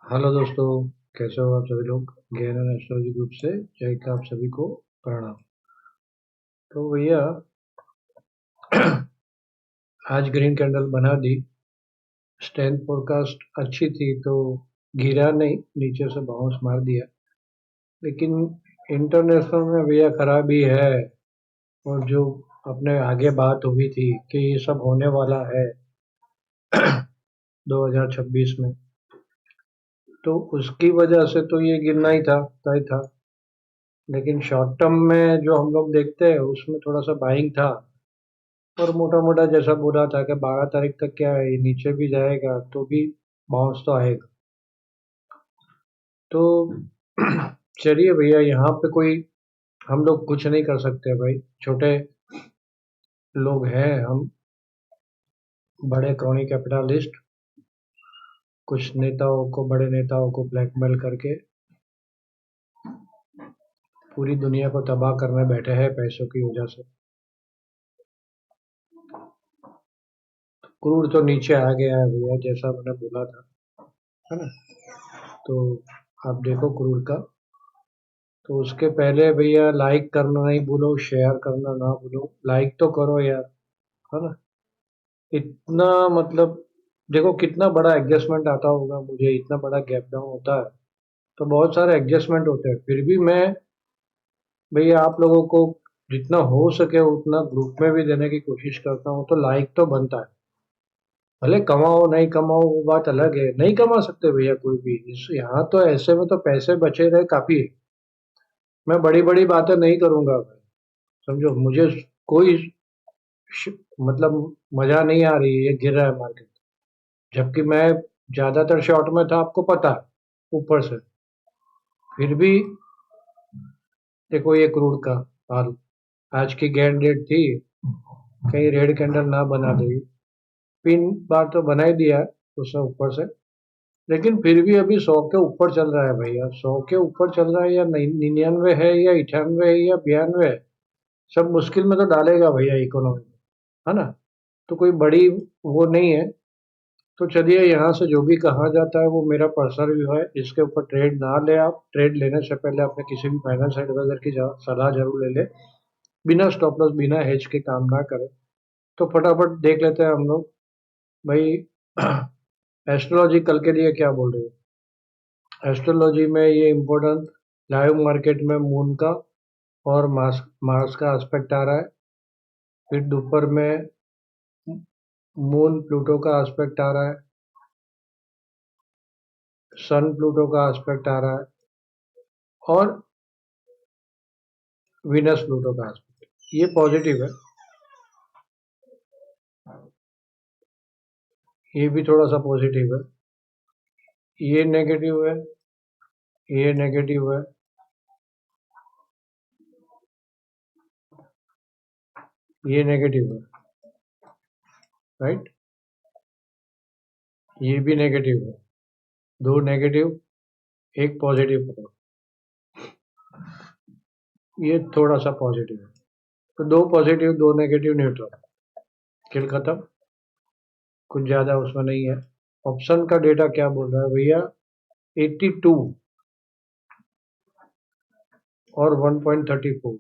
Hello दोस्तों, कैसे हो आप सभी लोग। ज्ञान एंड एस्ट्रोलॉजी ग्रुप से जय का आप सभी को प्रणाम। तो भैया आज ग्रीन कैंडल बना दी। स्टैंड फोरकास्ट अच्छी थी तो गिरा नहीं, नीचे से बाउंस मार दिया। लेकिन इंटरनेशनल में भैया खराबी है। और जो अपने आगे बात हुई थी कि ये सब होने वाला है 2026 में, तो उसकी वजह से तो ये गिरना ही था, तय था। लेकिन शॉर्ट टर्म में जो हम लोग देखते हैं उसमें थोड़ा सा बाइंग था। और मोटा मोटा जैसा बोला था कि 12 तारीख तक क्या है, ये नीचे भी जाएगा तो भी बाउंस तो आएगा। तो चलिए भैया, यहाँ पे कोई हम लोग कुछ नहीं कर सकते भाई, छोटे लोग हैं हम, बड़े क्रॉनी कैपिटलिस्ट। कुछ नेताओं को, बड़े नेताओं को ब्लैकमेल करके पूरी दुनिया को तबाह करने बैठे हैं पैसों की वजह से। क्रूड तो नीचे आ गया है भैया, जैसा मैंने बोला था, है ना। तो आप देखो क्रूड का। तो उसके पहले भैया लाइक करना नहीं भूलो, शेयर करना ना भूलो। लाइक तो करो यार, है ना। इतना मतलब देखो कितना बड़ा एडजस्टमेंट आता होगा, मुझे इतना बड़ा गैप डाउन होता है तो बहुत सारे एडजस्टमेंट होते हैं, फिर भी मैं भैया आप लोगों को जितना हो सके उतना ग्रुप में भी देने की कोशिश करता हूँ। तो लाइक तो बनता है, भले कमाओ नहीं कमाओ वो बात अलग है, नहीं कमा सकते भैया कोई भी यहाँ तो ऐसे में तो पैसे बचे रहे काफी है। मैं बड़ी बड़ी बातें नहीं करूंगा भाई, समझो मुझे। कोई मतलब मजा नहीं आ रही है, ये गिर रहा है मार्केट, जबकि मैं ज्यादातर शॉर्ट में था, आपको पता है ऊपर से। फिर भी देखो ये क्रूड का हाल, आज की गैंड डेट थी, कहीं रेड कैंडल ना बना दे। पिन बार तो बना ही दिया है उससे ऊपर से, लेकिन फिर भी अभी 100 के ऊपर चल रहा है भैया। 100 के ऊपर चल रहा है, या 99 है या 98 है या 92 है, सब मुश्किल में तो डालेगा भैया इकोनॉमी, है ना। तो कोई बड़ी वो नहीं है। तो चलिए यहाँ से जो भी कहा जाता है वो मेरा पर्सनल व्यू है, इसके ऊपर ट्रेड ना ले। आप ट्रेड लेने से पहले अपने किसी भी फाइनेंस एडवाइजर की सलाह जरूर ले ले। बिना स्टॉप लॉस बिना हेज के काम ना करें। तो फटाफट देख लेते हैं हम लोग भाई। एस्ट्रोलॉजी कल के लिए क्या बोल रही है। एस्ट्रोलॉजी में ये इम्पोर्टेंट लाइव मार्केट में मून का और मार्स मार्स का एस्पेक्ट आ रहा है। फिर दोपहर में मून प्लूटो का एस्पेक्ट आ रहा है, सन प्लूटो का एस्पेक्ट आ रहा है, और वीनस प्लूटो का एस्पेक्ट। ये पॉजिटिव है, ये भी थोड़ा सा पॉजिटिव है। ये नेगेटिव है, ये नेगेटिव है, ये नेगेटिव है, राइट। ये भी नेगेटिव है। दो नेगेटिव, एक पॉजिटिव है। ये थोड़ा सा पॉजिटिव है। तो दो पॉजिटिव दो नेगेटिव न्यूट्रल, खेल खत्म। कुछ ज्यादा उसमें नहीं है। ऑप्शन का डेटा क्या बोल रहा है भैया, 82 और 1.34।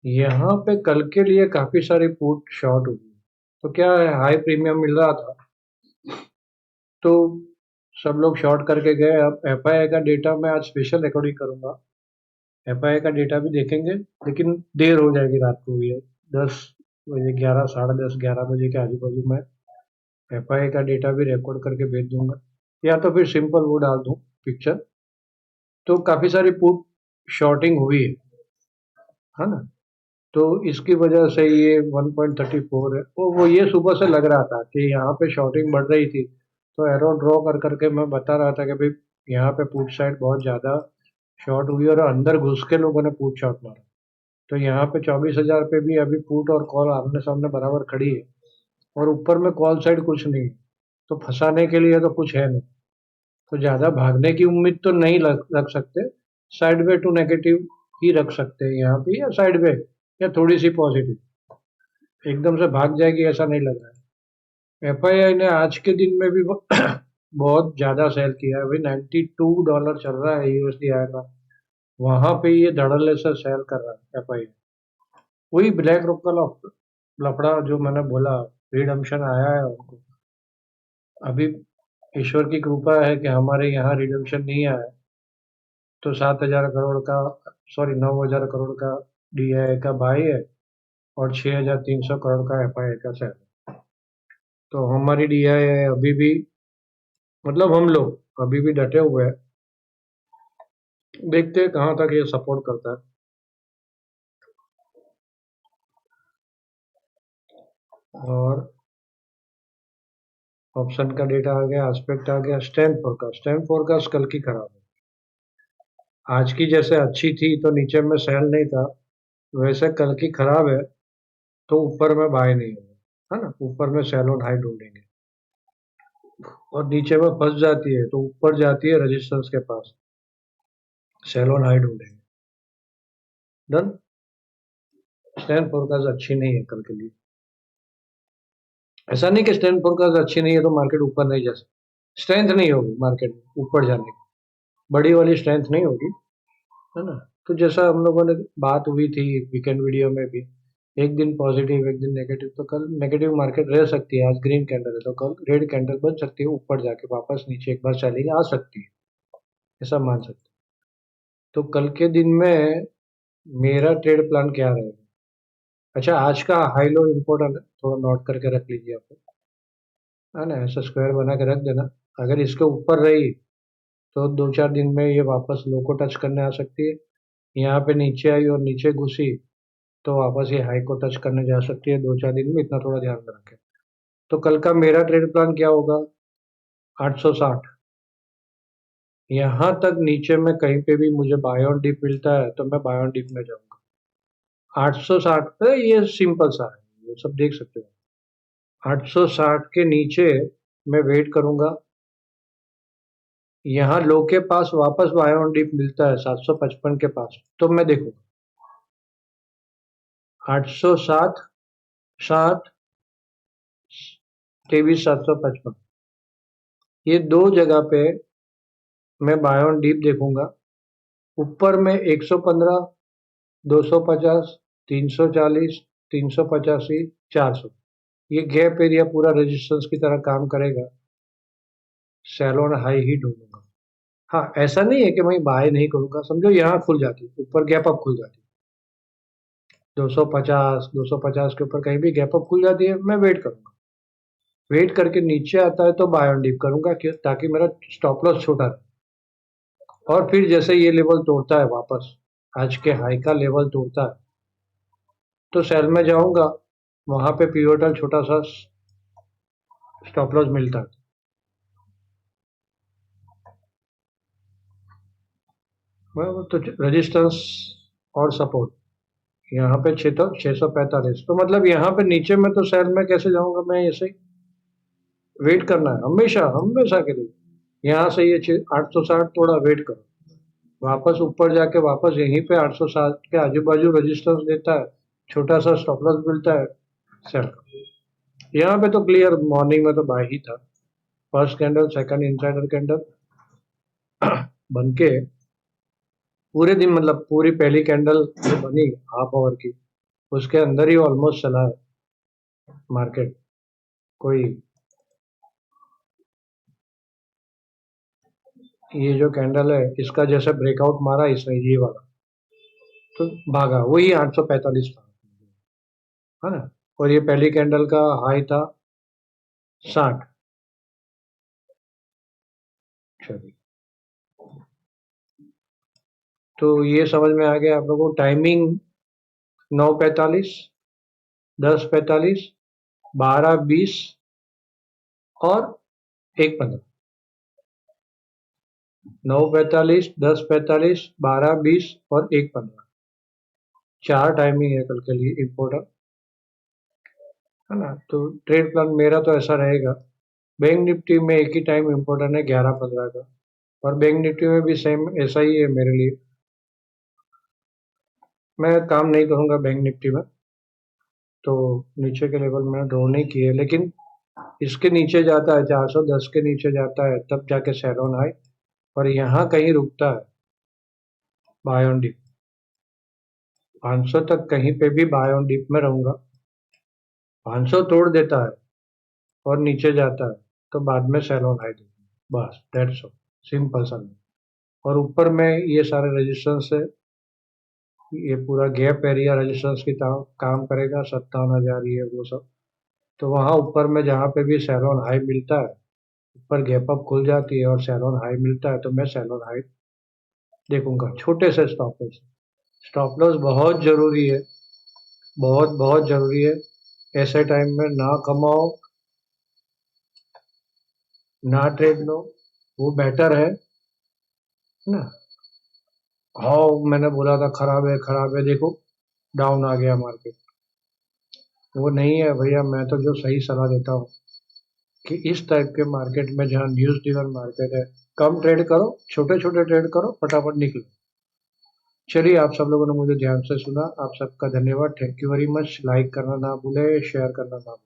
यहाँ पे कल के लिए काफी सारी पुट शॉर्ट हुई। तो क्या है, हाई प्रीमियम मिल रहा था तो सब लोग शॉर्ट करके गए। अब एफआईआई का डेटा मैं आज स्पेशल रिकॉर्डिंग करूंगा, एफआईआई का डेटा भी देखेंगे। लेकिन देर हो जाएगी रात को भैया, 10 बजे, 11, साढ़े 10, 11 बजे के आजू बाजू में एफआईआई का डेटा भी रिकॉर्ड करके भेज दूंगा, या तो फिर सिंपल वो डाल दूं पिक्चर। तो काफी सारी पुट शॉर्टिंग हुई है ना। तो इसकी वजह से ये 1.34 है। वो ये सुबह से लग रहा था कि यहाँ पे शॉर्टिंग बढ़ रही थी, तो एरो ड्रॉ कर करके मैं बता रहा था कि भाई यहाँ पे पुट साइड बहुत ज्यादा शॉर्ट हुई और अंदर घुस के लोगों ने पुट शॉर्ट मारा। तो यहाँ पे 24,000 पे भी अभी पुट और कॉल आमने सामने बराबर खड़ी है, और ऊपर में कॉल साइड कुछ नहीं है। तो फंसाने के लिए तो कुछ है नहीं। तो ज्यादा भागने की उम्मीद तो नहीं रख सकते। साइड वे टू नेगेटिव ही रख सकते हैं यहाँ पे, या साइड वे, या थोड़ी सी पॉजिटिव। एकदम से भाग जाएगी ऐसा नहीं लग रहा है। एफआईआई ने आज के दिन में भी बहुत ज़्यादा सेल किया है भाई, $92 चल रहा है यूएसडी आया था, वहां पे ये धड़ल्ले से सेल कर रहा है एफआई। वही ब्लैक रॉक का लफड़ा जो मैंने बोला, रिडम्पशन आया है उनको। अभी ईश्वर की कृपा है कि हमारे यहाँ रिडम्पशन नहीं आया, तो 7,000 करोड़ का, सॉरी 9,000 करोड़ का डीआई का बाई है और 6,300 करोड़ का एफआई का सेल। तो हमारी डीआई अभी भी, मतलब हम लोग अभी भी डटे हुए हैं, देखते हैं कहाँ तक ये सपोर्ट करता है। और ऑप्शन का डेटा आ गया, एस्पेक्ट आ गया, स्टैंड फोरकास्ट कल की खराब है। आज की जैसे अच्छी थी तो नीचे में सेल नहीं था, वैसे कल की खराब है तो ऊपर में बाय नहीं होगा, है ना, ऊपर में सेल ऑन हाई ढूंढेंगे, और नीचे में फंस जाती है तो ऊपर जाती है रेजिस्टेंस के पास, सेल ऑन हाई ढूंढेंगे। डन। स्टैंड फोरकास्ट अच्छी नहीं है कल के लिए। ऐसा नहीं कि स्टैंड फोरकास्ट अच्छी नहीं है तो मार्केट ऊपर नहीं जा सकती, स्ट्रेंथ नहीं होगी मार्केट में ऊपर जाने की, बड़ी वाली स्ट्रेंथ नहीं होगी, है ना। तो जैसा हम लोगों ने बात हुई थी वीकेंड वीडियो में भी, एक दिन पॉजिटिव एक दिन नेगेटिव, तो कल नेगेटिव मार्केट रह सकती है। आज ग्रीन कैंडल है तो कल रेड कैंडल बन सकती है, ऊपर जाके वापस नीचे एक बार चली आ सकती है, ऐसा मान सकते हैं। तो कल के दिन में मेरा ट्रेड प्लान क्या रहेगा? अच्छा, आज का हाई लो इम्पोर्टेंट है, थोड़ा नोट करके रख लीजिए आप, है ना, ऐसा स्क्वायर बना के रख देना। अगर इसके ऊपर रही तो 2-4 दिन में ये वापस लो को टच करने आ सकती है। यहाँ पे नीचे आई और नीचे घुसी तो वापस ये हाई को टच करने जा सकती है 2-4 दिन में, इतना थोड़ा ध्यान में रखें। तो कल का मेरा ट्रेड प्लान क्या होगा? 860, यहाँ तक नीचे में कहीं पे भी मुझे बाय ऑन डिप मिलता है तो मैं बाय ऑन डिप में जाऊंगा। 860 पे ये सिंपल सा है, ये सब देख सकते हो। 860 के नीचे मैं वेट करूंगा, यहाँ लो के पास वापस बाय ऑन डिप मिलता है 755 के पास तो मैं देखूंगा। 807, 7, 23,755, ये दो जगह पे मैं बाय ऑन डीप देखूंगा। ऊपर में 115, 250, 340, 385, 400, ये गैप एरिया पूरा रेजिस्टेंस की तरह काम करेगा, सेल ऑन हाई ही ढूंढूंगा। हाँ, ऐसा नहीं है कि मैं बाय नहीं करूंगा, समझो यहाँ खुल जाती है ऊपर गैप अप खुल जाती है 250, 250 के ऊपर कहीं भी गैप अप खुल जाती है, मैं वेट करूंगा। वेट करके नीचे आता है तो बाय ऑन डिप करूंगा ताकि मेरा स्टॉप लॉस छोटा रहे। और फिर जैसे ये लेवल तोड़ता है वापस, आज के हाई का लेवल तोड़ता है, तो सेल में जाऊंगा, वहां पे पिवोटल छोटा सा स्टॉप लॉस मिलता है। बराबर, तो रेजिस्टेंस और सपोर्ट यहाँ पे 645, तो मतलब यहाँ पे नीचे में तो सेल में कैसे जाऊंगा मैं? ऐसे ही वेट करना है हमेशा, हमेशा के लिए। यहाँ से ये 860 थोड़ा वेट करो, वापस ऊपर जाके वापस यहीं पे 860 के आजू बाजू रेजिस्टेंस देता है, छोटा सा स्टॉप लॉस मिलता है, सेल। यहाँ पे तो क्लियर मॉर्निंग में तो बाय ही था। First candle, second insider candle बन के पूरे दिन, मतलब पूरी पहली कैंडल जो बनी हाफ आवर की, उसके अंदर ही ऑलमोस्ट चला है मार्केट। कोई ये जो कैंडल है इसका जैसे ब्रेकआउट मारा इसने ये वाला, तो भागा, वही 845 था, है ना। और ये पहली कैंडल का हाई था 60। चलिए, तो ये समझ में आ गया आप लोगों को। टाइमिंग 9:45, 10:45, 12:20 और 1:15। 9:45, 10:45, 12:20 और 1:15, चार टाइमिंग है कल के लिए इम्पोर्टेंट, है ना। तो ट्रेड प्लान मेरा तो ऐसा रहेगा। बैंक निफ्टी में एक ही टाइम इम्पोर्टेंट है 11:15 का, और बैंक निफ्टी में भी सेम ऐसा ही है मेरे लिए। मैं काम नहीं करूंगा बैंक निफ्टी में, तो नीचे के लेवल मैंने ड्रॉ नहीं किए, लेकिन इसके नीचे जाता है 410 के नीचे जाता है तब जाके सेल ऑन हाई, और यहाँ कहीं रुकता है बाय ऑन डिप। 500 तक कहीं पे भी बाय ऑन डिप में रहूंगा। 500 तोड़ देता है और नीचे जाता है तो बाद में सेल ऑन हाई दूंगा, बस दैट्स ऑल, सिंपल सा। और ऊपर में ये सारे रेजिस्टेंस है, ये पूरा गैप एरिया रेजिस्टेंस की काम करेगा, 57,000 ये वो सब। तो वहां ऊपर में जहाँ पे भी सेल ऑन हाई मिलता है, ऊपर गैप अप खुल जाती है और सेल ऑन हाई मिलता है, तो मैं सेल ऑन हाई देखूंगा छोटे से स्टॉप लॉस। स्टॉप लॉस बहुत जरूरी है, बहुत बहुत जरूरी है। ऐसे टाइम में ना कमाओ ना ट्रेड लो, वो बेटर है ना। हाँ, मैंने बोला था खराब है, देखो डाउन आ गया मार्केट। वो नहीं है भैया, मैं तो जो सही सलाह देता हूँ कि इस टाइप के मार्केट में जहाँ न्यूज ड्रिवन मार्केट है, कम ट्रेड करो, छोटे छोटे ट्रेड करो, फटाफट निकलो। चलिए, आप सब लोगों ने मुझे ध्यान से सुना, आप सबका धन्यवाद, thank you very much. Like करना ना भूले, शेयर करना ना भूले।